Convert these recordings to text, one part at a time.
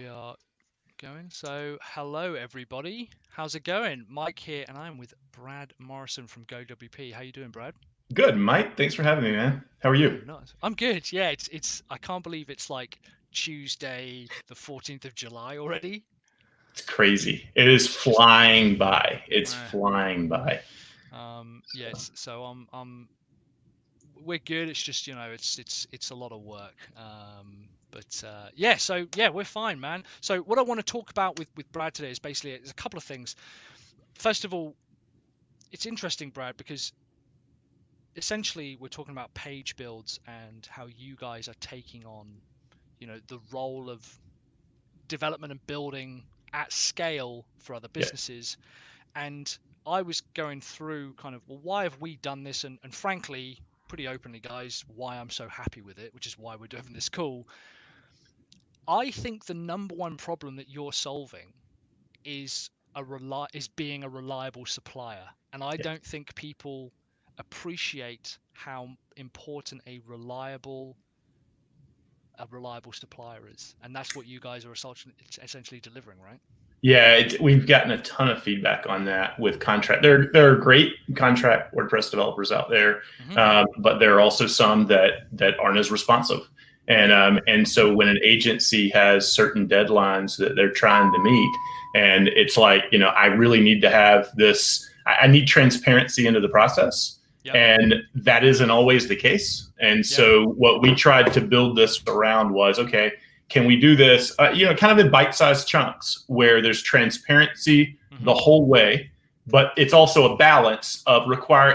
We are going. So, hello everybody. How's it going? Mike here, and I'm with Brad Morrison from GoWP. How you doing, Brad? Good, Mike. Thanks for having me, man. How are Yeah, you? nice. I'm good. Yeah, it's. I can't believe it's like Tuesday, the 14th of July already. It's crazy. It is It's just, flying by. It's uh, flying by. yes. So we're good. It's just it's a lot of work. But yeah, so yeah, we're fine, man. So what I want to talk about with Brad today is basically there's a couple of things. First of all, it's interesting, Brad, because essentially we're talking about page builds and how you guys are taking on, the role of development and building at scale for other Yeah. businesses. And I was going through kind of, well, why have we done this? And frankly, pretty openly, guys, why I'm so happy with it, which is why we're doing this call. I think the number one problem that you're solving is is being a reliable supplier, and I Yeah. don't think people appreciate how important a reliable supplier is, and that's what you guys are essentially delivering, right? Yeah, we've gotten a ton of feedback on that with contract. There are great contract WordPress developers out there, Hmm. but there are also some that aren't as responsive. And Yeah. and so when an agency has certain deadlines that they're trying to meet, and it's like, I really need to have this. I need transparency into the process, Yep. and that isn't always the case. And Yep. so what we tried to build this around was, okay, can we do this, kind of in bite-sized chunks where there's transparency Hmm. the whole way, but it's also a balance of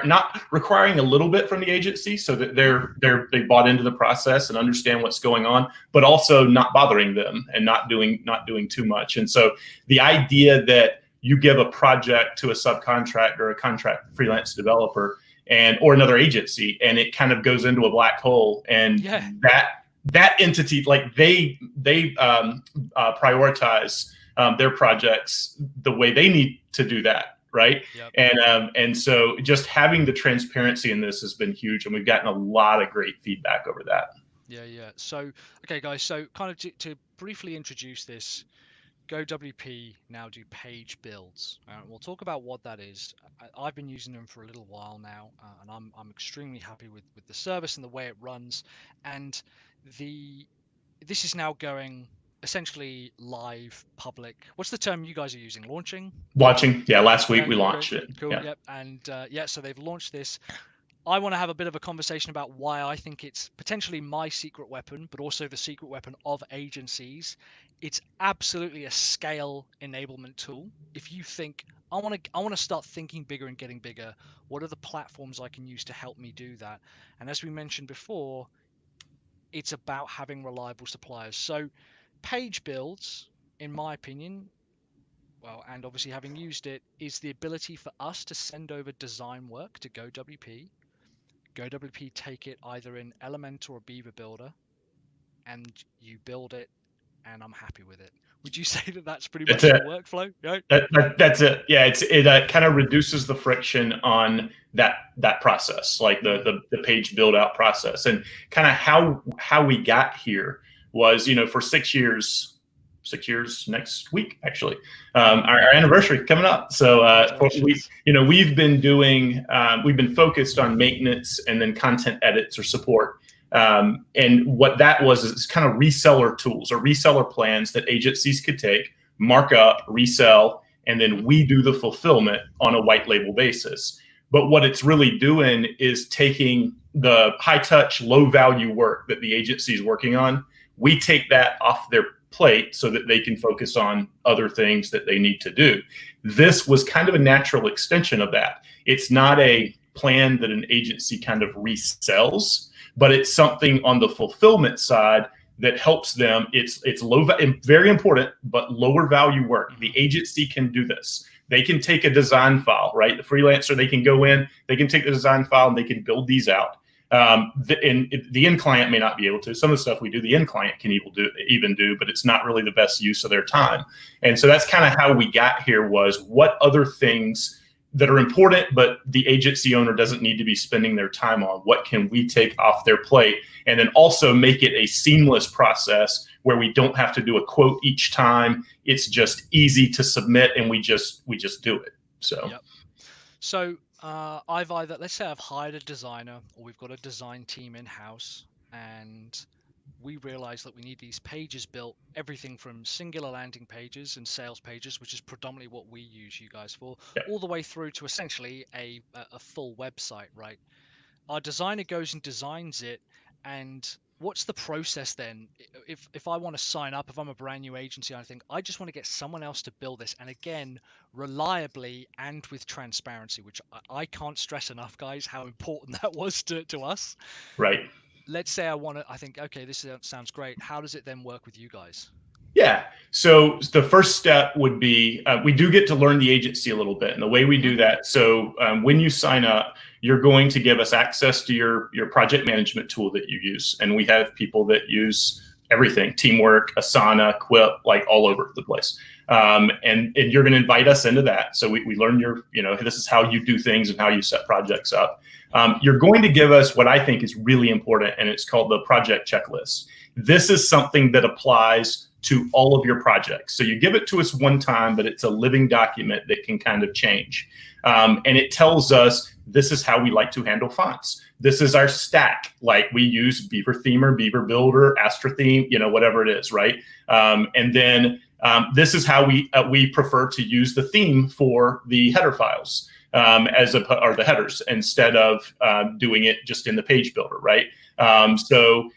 not requiring a little bit from the agency so that Hmm. they bought into the process and understand what's going on, but also not bothering them and not doing too much. And so the idea that you give a project to a subcontractor or a contract freelance developer or another agency, and it kind of goes into a black hole, and Yeah. that entity, like they prioritize their projects the way they need to do that, right? Yep. And so just having the transparency in this has been huge, and we've gotten a lot of great feedback over that. Yeah. Yeah. So, okay, guys. So, kind of to briefly introduce this, GoWP now do page builds. We'll talk about what that is. I've been using them for a little while now, and I'm extremely happy with the service and the way it runs. And the this is now going essentially live public. What's the term you guys are using? Launching? Launching, yeah, last week Yeah, we great, launched it. cool, Yeah. yep. And yeah, so they've launched this. I want to have a bit of a conversation about why I think it's potentially my secret weapon, but also the secret weapon of agencies. It's absolutely a scale enablement tool. If you think I want to start thinking bigger and getting bigger, what are the platforms I can use to help me do that? And as we mentioned before, it's about having reliable suppliers. So page builds, in my opinion, well, and obviously having used it, is the ability for us to send over design work to GoWP. GoWP take it either in Elementor or Beaver Builder, and you build it, and I'm happy with it. Would you say that that's pretty That's much the it. workflow? Yeah. That's it. Yeah, it kind of reduces the friction on that process, like Mm. the page build out process, and kind of how we got here was, for 6 years. 6 years next week, actually, our anniversary coming up. So Congratulations. we've been focused on maintenance and then content edits or support. And what that was is kind of reseller tools or reseller plans that agencies could take, mark up, resell, and then we do the fulfillment on a white label basis. But what it's really doing is taking the high touch, low value work that the agency is working on. We take that off their plate so that they can focus on other things that they need to do. This was kind of a natural extension of that. It's not a plan that an agency kind of resells, but it's something on the fulfillment side that helps them. It's low, very important, but lower value work. Mm-hmm. The agency can do this. They can take a design file, right? The freelancer, they can go in, they can take the design file and they can build these out. The end client may not be able to. Some of the stuff we do, the end client can even do, but it's not really the best use of their time. And so that's kind of how we got here, was what other things that are important, but the agency owner doesn't need to be spending their time on. What can we take off their plate, and then also make it a seamless process where we don't have to do a quote each time. It's just easy to submit, and we just do it. So. Yep. So let's say I've hired a designer, or we've got a design team in house, and we realize that we need these pages built, everything from singular landing pages and sales pages, which is predominantly what we use you guys for, all the way through to essentially a full website, right? Our designer goes and designs it, and what's the process then? If I want to sign up, if I'm a brand new agency, I think I just want to get someone else to build this, and again, reliably and with transparency, which I can't stress enough, guys, how important that was to us. Right. Let's say I think, okay, this sounds great. How does it then work with you guys? Yeah. So the first step would be we do get to learn the agency a little bit, and the way we do that. So when you sign up, you're going to give us access to your project management tool that you use, and we have people that use everything: Teamwork, Asana, Quip, like all over the place. And you're going to invite us into that. So we learn this is how you do things and how you set projects up. You're going to give us what I think is really important, and it's called the project checklist. This is something that applies to all of your projects. So you give it to us one time, but it's a living document that can kind of change. And it tells us this is how we like to handle fonts. This is our stack. Like we use Beaver Themer, Beaver Builder, Astra Theme, whatever it is, right? And then this is how we prefer to use the theme for the header files or the headers, instead of doing it just in the page builder, right? So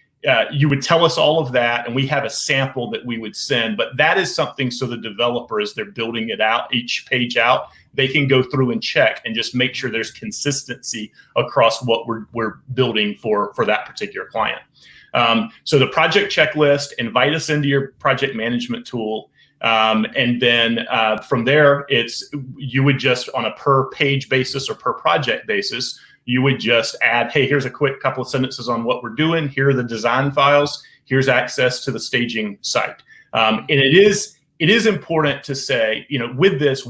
you would tell us all of that, and we have a sample that we would send. But that is something so the developer, as they're building it out, each page out, they can go through and check and just make sure there's consistency across what we're building for that particular client. So the project checklist, invite us into your project management tool. And then from there, you would just, on a per page basis or per project basis, you would just add, hey, here's a quick couple of sentences on what we're doing. Here are the design files. Here's access to the staging site. And it is important to say, with this,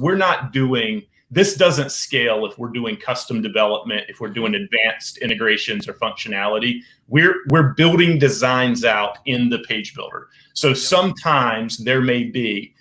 this doesn't scale if we're doing custom development, if we're doing advanced integrations or functionality. We're building designs out in the page builder. So sometimes there may be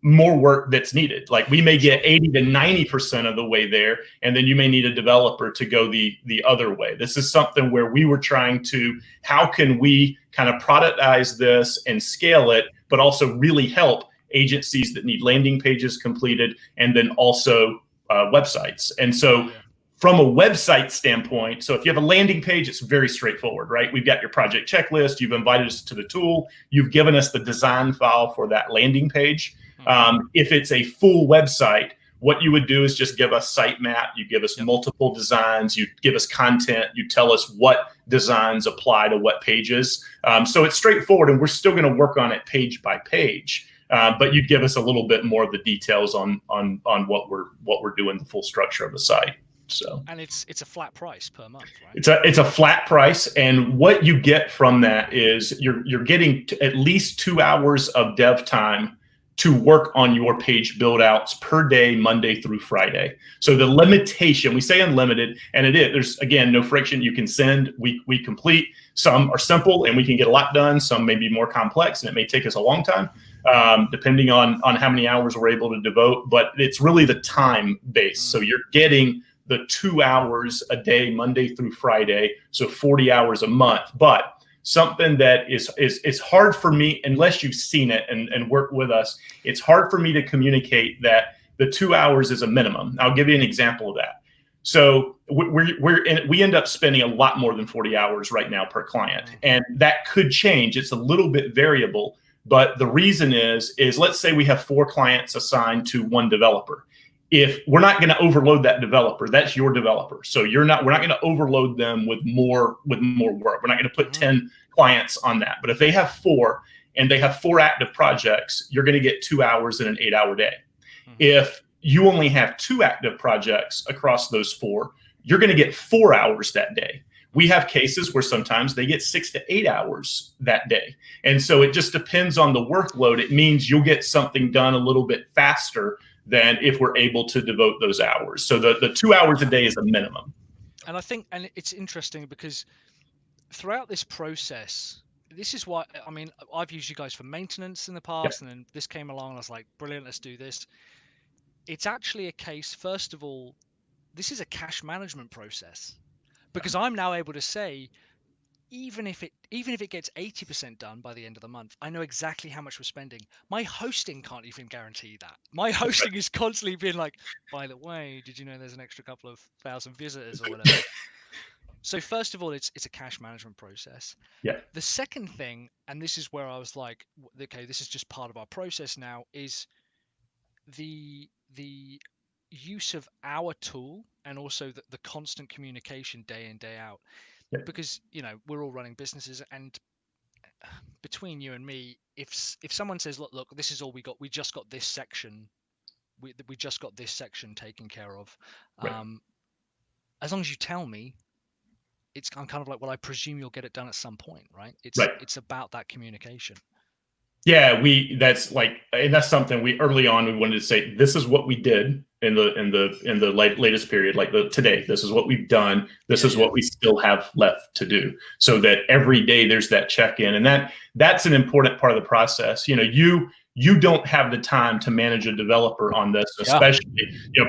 more work that's needed. Like we may get 80 to 90% of the way there, and then you may need a developer to go the other way. This is something where we were trying to, how can we kind of productize this and scale it, but also really help agencies that need landing pages completed, and then also websites. And so from a website standpoint, so if you have a landing page, it's very straightforward, right? We've got your project checklist. You've invited us to the tool. You've given us the design file for that landing page. If it's a full website, what you would do is just give us sitemap. You give us multiple designs. You give us content. You tell us what designs apply to what pages. So it's straightforward, and we're still going to work on it page by page. But you give us a little bit more of the details on what we're doing, the full structure of the site. So, and it's a flat price per month, right? It's a flat price, and what you get from that is you're getting at least 2 hours of dev time to work on your page build outs per day, Monday through Friday. So the limitation, we say unlimited, and there's again no friction. You can send, we complete. Some are simple and we can get a lot done. Some may be more complex and it may take us a long time, depending on how many hours we're able to devote. But it's really the time base. So you're getting the 2 hours a day, Monday through Friday, so 40 hours a month. But something that is hard for me, unless you've seen it and worked with us, it's hard for me to communicate that the 2 hours is a minimum. I'll give you an example of that. So we end up spending a lot more than 40 hours right now per client, and that could change. It's a little bit variable, but the reason is let's say we have 4 clients assigned to one developer. If we're not going to overload that developer, that's your developer. So we're not going to overload them with more work. We're not going to put 10 clients on that. But if they have 4 and they have 4 active projects, you're going to get 2 hours in an 8-hour day. If you only have 2 active projects across those 4, you're going to get 4 hours that day. We have cases where sometimes they get 6 to 8 hours that day. And so it just depends on the workload. It means you'll get something done a little bit faster than if we're able to devote those hours. So the 2 hours a day is a minimum. And I think, and it's interesting because throughout this process, this is why, I mean, I've used you guys for maintenance in the past, and then this came along and I was like, brilliant, let's do this. It's actually a case, first of all, this is a cash management process, because I'm now able to say, even if it gets 80% done by the end of the month, I know exactly how much we're spending. My hosting can't even guarantee that. My That's right. hosting is constantly being like, by the way, did you know there's an extra couple of thousand visitors or whatever? So first of all, it's a cash management process. Yeah. The second thing, and this is where I was like, okay, this is just part of our process now, is the use of our tool, and also the constant communication day in, day out. Yeah. Because, we're all running businesses, and between you and me, if someone says, look, this is all we got, we just got this section, we just got this section taken care of, Right. as long as you tell me, I'm kind of like, well, I presume you'll get it done at some point, right? Right. It's about that communication. Yeah, and that's something we early on we wanted to say. This is what we did in the latest period, like today. This is what we've done. This is what we still have left to do, so that every day there's that check in, and that's an important part of the process. You don't have the time to manage a developer on this, especially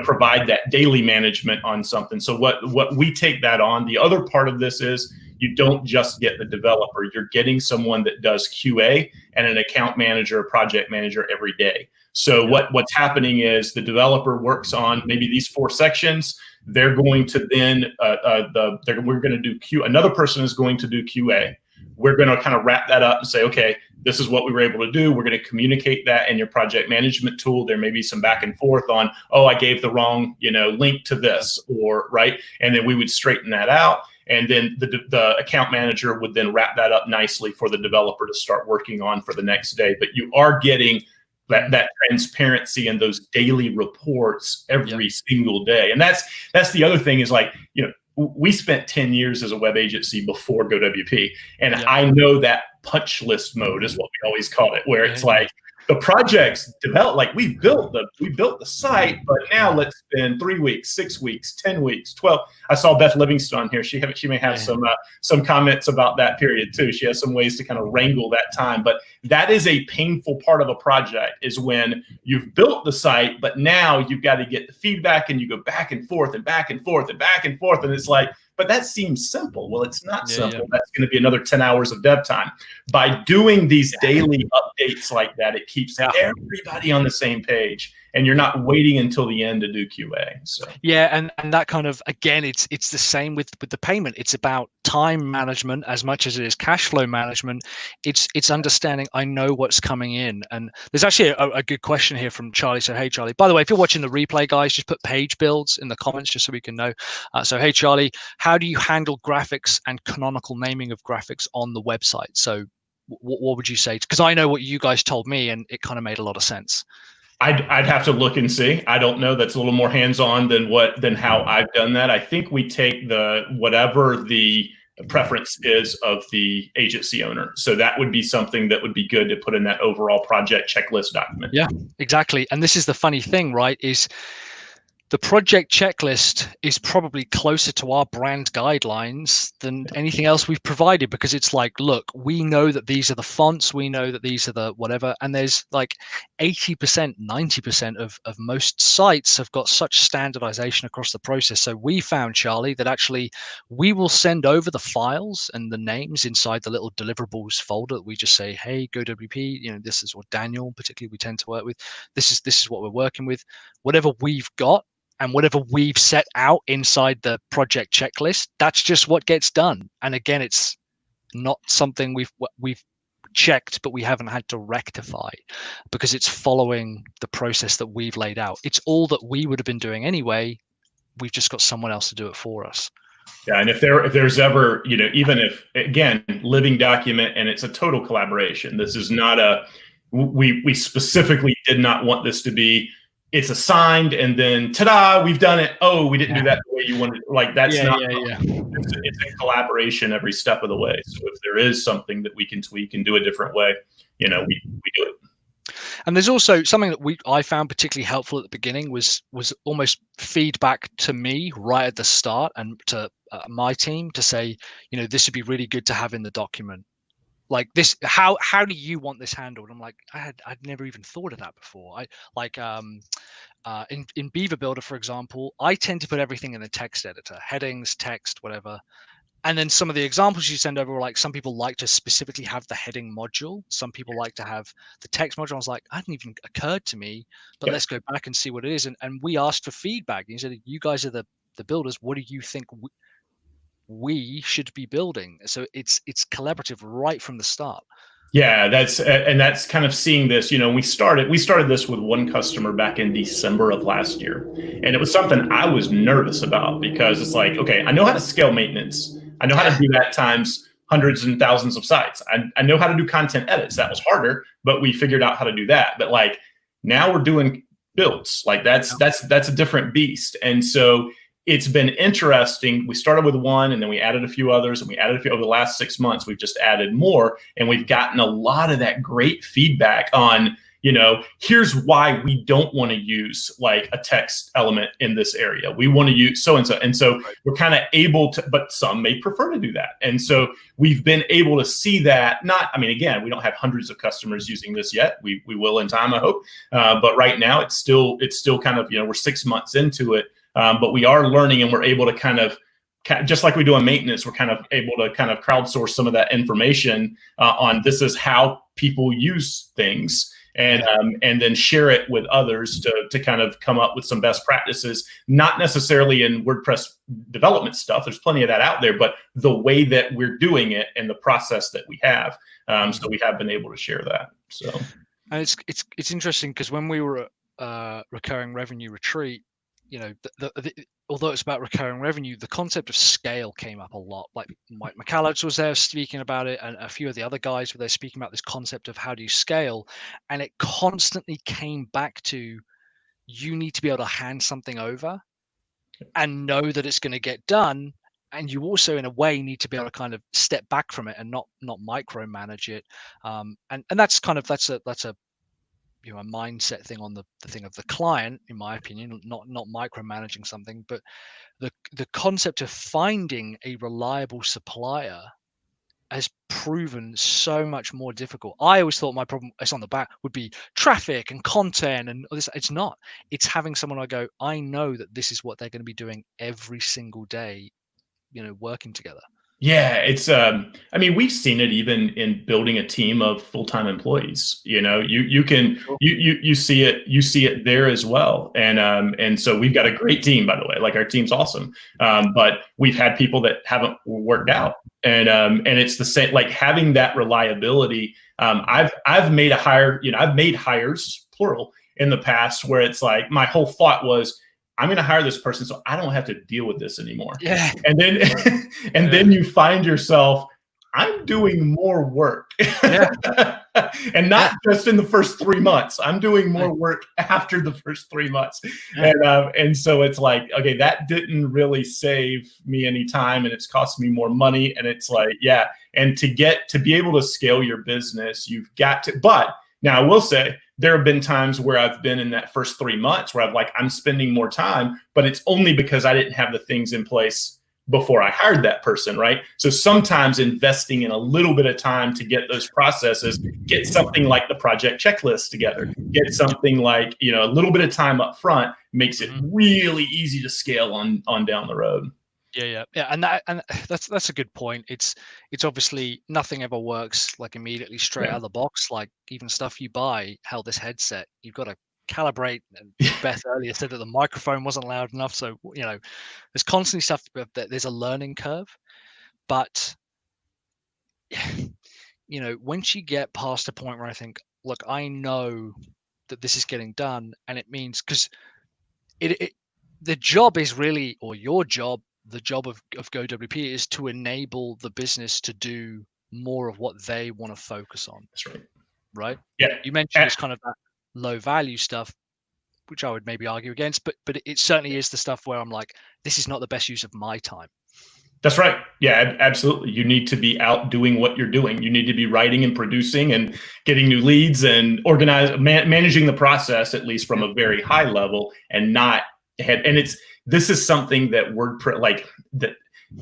provide that daily management on something. So what we take that on. The other part of this is, you don't just get the developer, you're getting someone that does QA and an account manager, a project manager every day. So what's happening is the developer works on maybe these 4 sections. They're going to then we're going to do Q. Another person is going to do QA. We're going to kind of wrap that up and say, okay, this is what we were able to do. We're going to communicate that in your project management tool. There may be some back and forth on, oh, I gave the wrong link to this, or right, and then we would straighten that out. And then the account manager would then wrap that up nicely for the developer to start working on for the next day. But you are getting that transparency and those daily reports every single day. And that's the other thing is, like, we spent 10 years as a web agency before GoWP. And I know that punch list mode is what we always call it, where it's like, the projects develop, like we built the site, but now let's spend 3 weeks, 6 weeks, 10 weeks, 12. I saw Beth Livingston here. She may have some comments about that period too. She has some ways to kind of wrangle that time, but that is a painful part of a project, is when you've built the site, but now you've got to get the feedback, and you go back and forth and back and forth and back and forth. And it's like, but that seems simple. Well, it's not simple. That's going to be another 10 hours of dev time. By doing these daily updates like that, it keeps everybody on the same page, and you're not waiting until the end to do QA. So and that kind of, again, it's the same with the payment. It's about time management as much as it is cash flow management. It's understanding, I know what's coming in. And there's actually a good question here from Charlie. So hey, Charlie, by the way, if you're watching the replay, guys, just put page builds in the comments just so we can know. So hey, Charlie, how do you handle graphics and canonical naming of graphics on the website? So what would you say? Because I know what you guys told me, and it kind of made a lot of sense. I'd have to look and see. I don't know. That's a little more hands-on than how I've done that. I think we take whatever the preference is of the agency owner. So that would be something that would be good to put in that overall project checklist document. Yeah, exactly. And this is the funny thing, right? Is the project checklist is probably closer to our brand guidelines than anything else we've provided, because it's like, look, we know that these are the fonts, we know that these are the whatever, and there's like 80%, 90% of most sites have got such standardization across the process. So we found, Charlie, that actually we will send over the files and the names inside the little deliverables folder that we just say, hey, GoWP, this is what Daniel particularly we tend to work with. This is what we're working with. Whatever we've got, and whatever we've set out inside the project checklist, that's just what gets done. And again, it's not something we've checked, but we haven't had to rectify, because it's following the process that we've laid out. It's all that we would have been doing anyway. We've just got someone else to do it for us. Yeah, and if there's ever, even if, again, living document, and it's a total collaboration. This is not we specifically did not want this to be, it's assigned and then ta-da, we've done it. Oh, we didn't do that the way you wanted. Like, that's not. It's a collaboration every step of the way. So if there is something that we can tweak and do a different way, we do it. And there's also something that I found particularly helpful at the beginning was almost feedback to me right at the start, and to my team, to say, this would be really good to have in the document. like this, how do you want this handled? I'm like, I'd never even thought of that before. I like in Beaver Builder, for example, I tend to put everything in the text editor, headings, text, whatever. And then some of the examples you send over were like, some people like to specifically have the heading module. Some people like to have the text module. I was like, hadn't even occurred to me, but let's go back and see what it is. And we asked for feedback. And he said, you guys are the builders. What do you think we should be building? So it's collaborative right from the start. Yeah, that's kind of seeing this. We started this with one customer back in December of last year, and it was something I was nervous about because it's like, okay, I know how to scale maintenance. I know how to do that times hundreds and thousands of sites. I know how to do content edits. That was harder, but we figured out how to do that. But like now we're doing builds. Like that's a different beast. And so it's been interesting. We started with one and then we added a few others, and we added a few over the last 6 months. We've just added more, and we've gotten a lot of that great feedback on, here's why we don't want to use like a text element in this area. We want to use so and so. And so we're kind of able to, but some may prefer to do that. And so we've been able to see that. Again, we don't have hundreds of customers using this yet. We will in time, I hope. But right now it's still kind of, we're 6 months into it. But we are learning, and we're able to kind of, just like we do in maintenance, we're kind of able to kind of crowdsource some of that information on this is how people use things, and then share it with others to kind of come up with some best practices, not necessarily in WordPress development stuff. There's plenty of that out there, but the way that we're doing it and the process that we have. So we have been able to share that. So, and it's interesting because when we were at Recurring Revenue Retreat, although it's about recurring revenue, the concept of scale came up a lot. Like Mike McCallum was there speaking about it, and a few of the other guys were there speaking about this concept of how do you scale. And it constantly came back to, you need to be able to hand something over and know that it's going to get done. And you also, in a way, need to be able to kind of step back from it and not micromanage it. And that's a a mindset thing on the thing of the client, in my opinion, not micromanaging something. But the concept of finding a reliable supplier has proven so much more difficult. I always thought my problem is on the back would be traffic and content and this. It's not. It's having someone I know that this is what they're going to be doing every single day, working together. Yeah, it's we've seen it even in building a team of full-time employees. You see it there as well. And so we've got a great team, by the way. Like, our team's awesome. But we've had people that haven't worked out. And it's the same, like having that reliability. I've made a hire, I've made hires, plural, in the past where it's like my whole thought was, I'm going to hire this person so I don't have to deal with this anymore. Yeah. And then then you find yourself, I'm doing more work. Yeah. And not just in the first 3 months. I'm doing more work after the first 3 months. Yeah. And so it's like, okay, that didn't really save me any time, and it's cost me more money. And it's like, yeah. And to be able to scale your business, you've got to, but now I will say, there have been times where I've been in that first 3 months where I'm spending more time, but it's only because I didn't have the things in place before I hired that person, right? So sometimes investing in a little bit of time to get those processes, get something like the project checklist together, get something like, a little bit of time up front makes it really easy to scale on down the road. Yeah, and that's a good point. It's obviously nothing ever works like immediately straight out of the box. Like even stuff you buy, this headset, you've got to calibrate. And Beth earlier said that the microphone wasn't loud enough, so there's constantly stuff that there's a learning curve. But once you get past a point where I think, look, I know that this is getting done, and it means because the job is really, or your job. The job of GoWP is to enable the business to do more of what they want to focus on. That's right. Right? Yeah. You mentioned it's kind of that low value stuff, which I would maybe argue against, but it certainly is the stuff where I'm like, this is not the best use of my time. That's right. Yeah, absolutely. You need to be out doing what you're doing. You need to be writing and producing and getting new leads and managing the process, at least from a very high level, and not head. And this is something that WordPress, like that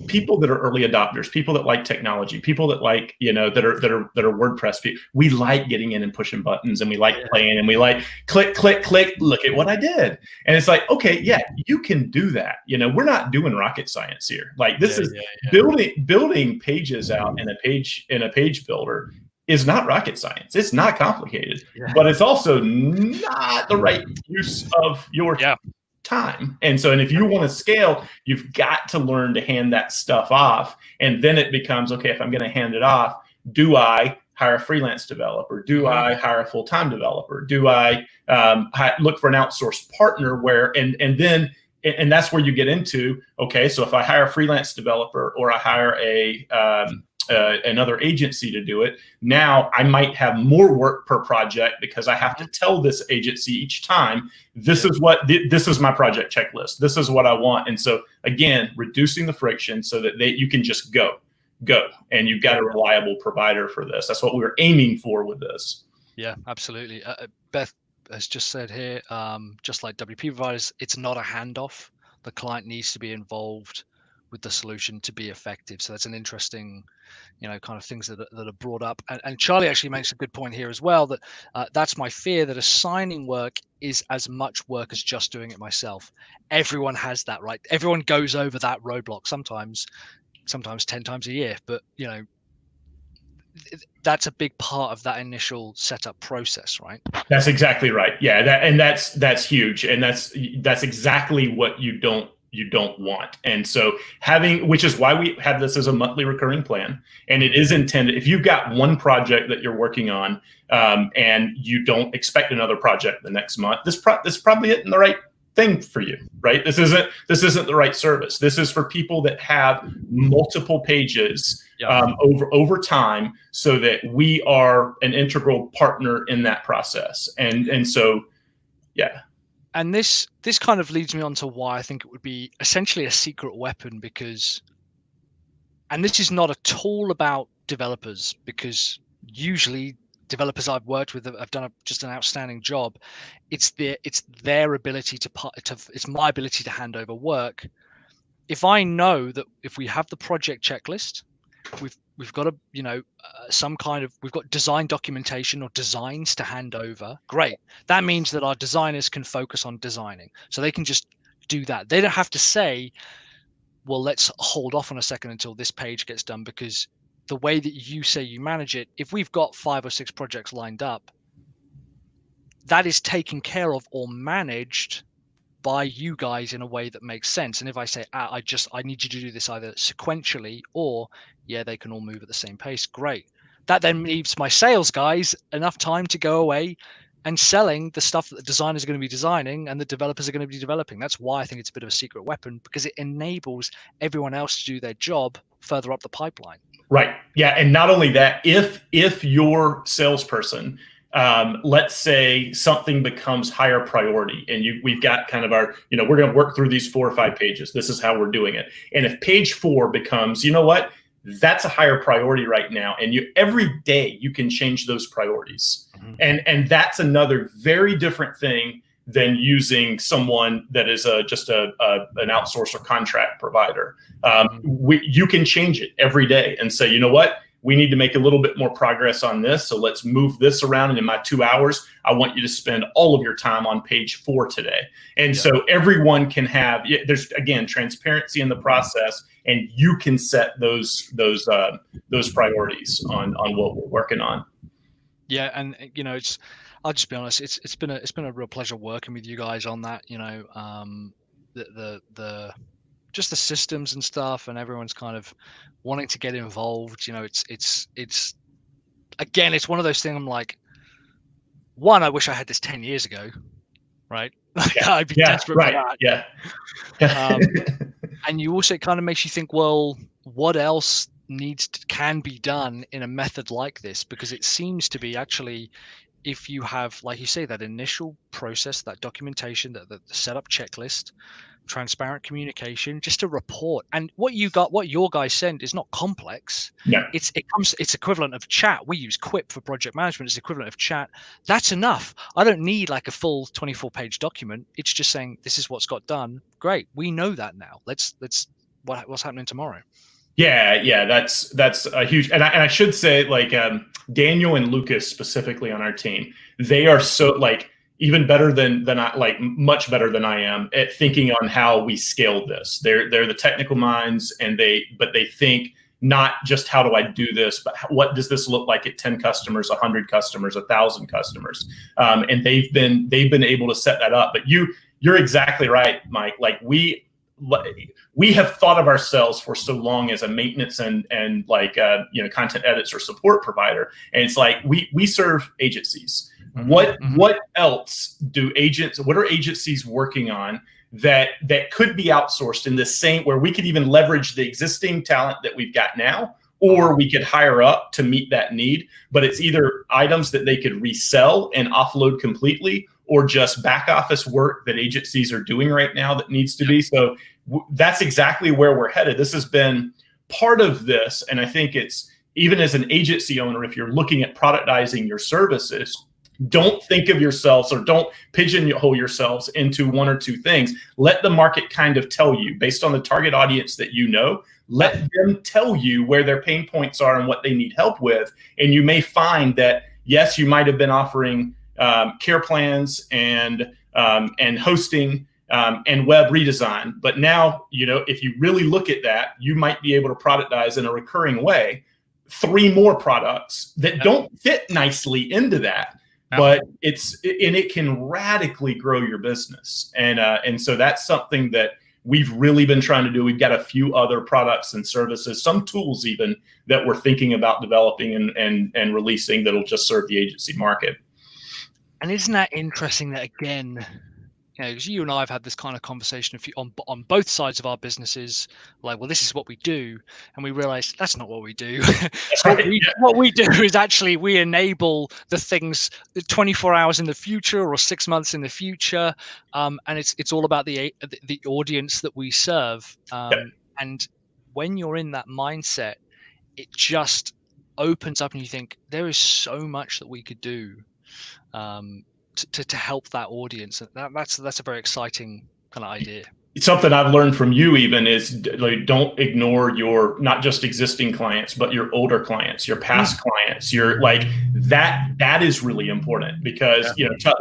people that are early adopters, people that like technology, people that like, that are WordPress people. We like getting in and pushing buttons, and we like playing, and we like click, click, click, look at what I did. And it's like, okay, yeah, you can do that. We're not doing rocket science here. Like, this is building pages out in a page builder is not rocket science. It's not complicated, but it's also not the right use of your time. And if you want to scale, you've got to learn to hand that stuff off. And then it becomes, okay, if I'm going to hand it off, do I hire a freelance developer? Do I hire a full-time developer? Do I look for an outsourced partner and that's where you get into, okay, so if I hire a freelance developer or I hire another agency to do it, now I might have more work per project because I have to tell this agency each time, this is my project checklist. This is what I want. And so again, reducing the friction so that you can just go, and you've got a reliable provider for this. That's what we were aiming for with this. Yeah, absolutely. Beth has just said here, just like WP providers, it's not a handoff. The client needs to be involved with the solution to be effective. So that's an interesting, kind of things that are brought up. And Charlie actually makes a good point here as well, that that's my fear, that assigning work is as much work as just doing it myself. Everyone has that, right? Everyone goes over that roadblock sometimes 10 times a year, but that's a big part of that initial setup process, right? That's exactly right. Yeah, that's huge, and that's exactly what you don't want. And so which is why we have this as a monthly recurring plan, and it is intended, if you've got one project that you're working on, and you don't expect another project the next month, this probably isn't the right thing for you, right? This isn't the right service. This is for people that have multiple pages over time, so that we are an integral partner in that process. And so, yeah. And this kind of leads me on to why I think it would be essentially a secret weapon, because, and this is not at all about developers, because usually developers I've worked with have done just an outstanding job. It's their ability it's my ability to hand over work. If I know that if we have the project checklist, we've got we've got design documentation or designs to hand over, great. That means that our designers can focus on designing, so they can just do that. They don't have to say, well, let's hold off on a second until this page gets done, because the way that you say you manage it, if we've got 5 or 6 projects lined up, that is taken care of or managed by you guys in a way that makes sense. And if I say, I need you to do this either sequentially, or they can all move at the same pace, great. That then leaves my sales guys enough time to go away and selling the stuff that the designers are going to be designing and the developers are going to be developing. That's why I think it's a bit of a secret weapon, because it enables everyone else to do their job further up the pipeline. Right. Yeah. And not only that, if your salesperson, let's say something becomes higher priority, and we've got kind of our, we're going to work through these 4 or 5 pages. This is how we're doing it. And if page 4 becomes, that's a higher priority right now, and every day you can change those priorities. And that's another very different thing than using someone that is just an outsource or contract provider. You can change it every day and say, you know what? We need to make a little bit more progress on this, so let's move this around. And in my 2 hours, I want you to spend all of your time on page 4 today. And so everyone can have, there's, again, transparency in the process, and you can set those priorities on what we're working on. Yeah, and I'll just be honest, it's been a real pleasure working with you guys on that. The just the systems and stuff, and everyone's kind of wanting to get involved. It's again, it's one of those things. I'm like, one, I wish I had this 10 years ago, right? I'd be desperate for that. Yeah. And you also, it kind of makes you think, well, what else can be done in a method like this? Because it seems to be actually, if you have, like you say, that initial process, that documentation, the setup checklist, transparent communication, just a report, and what your guys send is not complex. It's equivalent of chat. We use Quip for project management. It's equivalent of chat. That's enough. I don't need like a full 24-page document. It's just saying, this is what's got done. Great, we know that now. Let's what's happening tomorrow. Yeah, that's a huge, and I should say, like, Daniel and Lucas specifically on our team, they are so, like, even better than I, like, much better than I am at thinking on how we scale this. They're the technical minds, and they think not just how do I do this, but what does this look like at 10 customers, 100 customers, 1,000 customers, and they've been able to set that up. But you're exactly right, Mike. Like, we have thought of ourselves for so long as a maintenance and like content edits or support provider, and it's like we serve agencies. What else what are agencies working on that could be outsourced in the same, where we could even leverage the existing talent that we've got now, or we could hire up to meet that need? But it's either items that they could resell and offload completely, or just back office work that agencies are doing right now that needs to be. So that's exactly where we're headed. This has been part of this. And I think it's, even as an agency owner, if you're looking at productizing your services, don't think of yourselves, or don't pigeonhole yourselves into one or two things. Let the market kind of tell you, based on the target audience that you know, let them tell you where their pain points are and what they need help with. And you may find that, yes, you might have been offering care plans and hosting and web redesign, but now, if you really look at that, you might be able to productize in a recurring way 3 more products that don't fit nicely into that. But it can radically grow your business. And so that's something that we've really been trying to do. We've got a few other products and services, some tools even, that we're thinking about developing and releasing that'll just serve the agency market. And isn't that interesting that, again, because you and I have had this kind of conversation on both sides of our businesses, like, well, this is what we do, and we realize that's not what we do. What we do is actually we enable the things 24 hours in the future or 6 months in the future, and it's all about the audience that we serve. And when you're in that mindset, it just opens up, and you think there is so much that we could do to help that audience. That's a very exciting kind of idea. It's something I've learned from you even is, like, don't ignore your, not just existing clients, but your older clients, your past clients. You're like, that is really important, because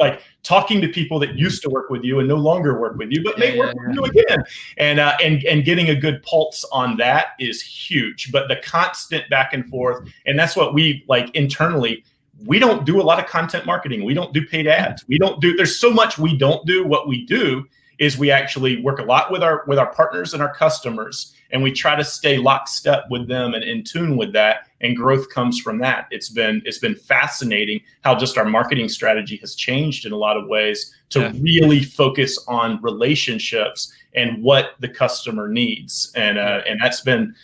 like talking to people that used to work with you and no longer work with you, but may work with you again, and getting a good pulse on that is huge. But the constant back and forth, and that's what we like internally. We don't do a lot of content marketing. We don't do paid ads. There's so much we don't do. What we do is we actually work a lot with our partners and our customers, and we try to stay lockstep with them and in tune with that, and growth comes from that. It's been fascinating how just our marketing strategy has changed in a lot of ways to really focus on relationships and what the customer needs. And that's been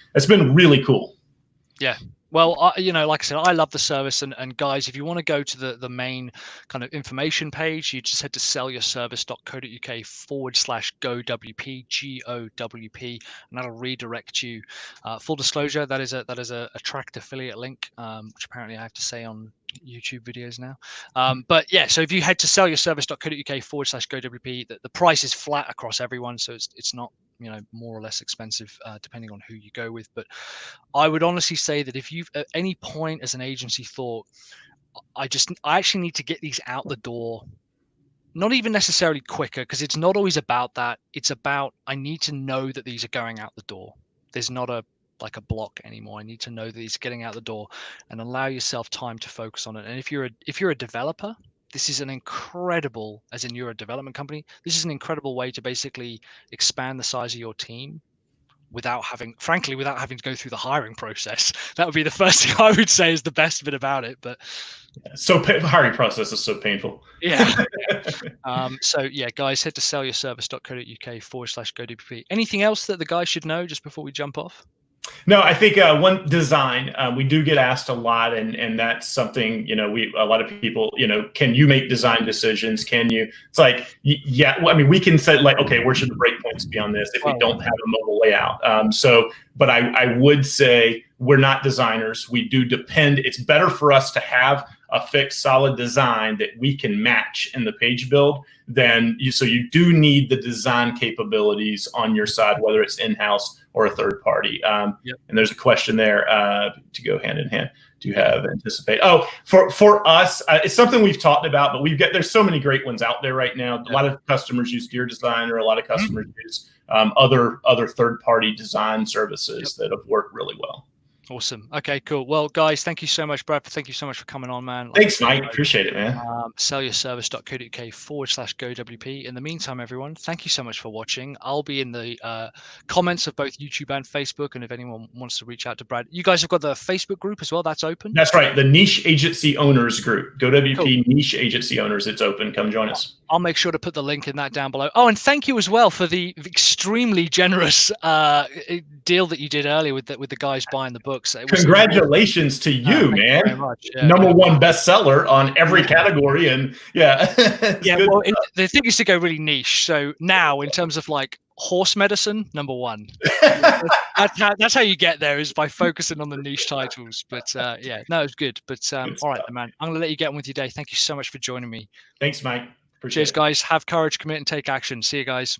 really cool. Yeah. Well, like I said, I love the service, and guys, if you want to go to the main kind of information page, you just head to sellyourservice.co.uk/GoWP, GoWP, and that'll redirect you. Full disclosure, that is a tracked affiliate link, which apparently I have to say on YouTube videos now. But yeah, so if you head to sellyourservice.co.uk/GoWP, the price is flat across everyone, so it's not more or less expensive depending on who you go with. But I would honestly say that if you've at any point as an agency thought, I actually need to get these out the door, not even necessarily quicker, because it's not always about that. It's about, I need to know that these are going out the door. There's not a block anymore. I need to know that these are getting out the door, and allow yourself time to focus on it. And if you're a developer, this is an incredible, as in you're a development company, this is an incredible way to basically expand the size of your team without having to go through the hiring process. That would be the first thing I would say is the best bit about it. But the hiring process is so painful. Yeah. So yeah, guys, head to sellyourservice.co.uk/GoWP. Anything else that the guys should know just before we jump off? No, I think one design, we do get asked a lot, and that's something, a lot of people, can you make design decisions? Can you? It's like, yeah, well, I mean, we can say, like, okay, where should the breakpoints be on this if we don't have a mobile layout? But I would say we're not designers. We do depend. It's better for us to have a fixed, solid design that we can match in the page build, then you do need the design capabilities on your side, whether it's in-house or a third party. And there's a question there to go hand in hand. Do you have anticipate? Oh, for us, it's something we've talked about, but there's so many great ones out there right now. A lot of customers use Gear Designer. A lot of customers use other third-party design services that have worked really well. Awesome. Okay, cool. Well, guys, thank you so much, Brad. Thank you so much for coming on, man. Thanks, Mike. Appreciate it, man. Sellyourservice.co.uk/GoWP. In the meantime, everyone, thank you so much for watching. I'll be in the comments of both YouTube and Facebook. And if anyone wants to reach out to Brad, you guys have got the Facebook group as well. That's open. That's right. The Niche Agency Owners Group. GoWP cool. Niche Agency Owners. It's open. Come join us. I'll make sure to put the link in that down below. Oh, and thank you as well for the extremely generous deal that you did earlier with the guys buying the books. Congratulations to you, man. Very much. Yeah, #1 bestseller on every category. And well, the thing is to go really niche. So now in terms of like horse medicine, #1. That's how you get there, is by focusing on the niche titles. But no, it was good. But all right, man, I'm gonna let you get on with your day. Thank you so much for joining me. Thanks, Mike. Cheers, guys. Have courage, commit, and take action. See you guys.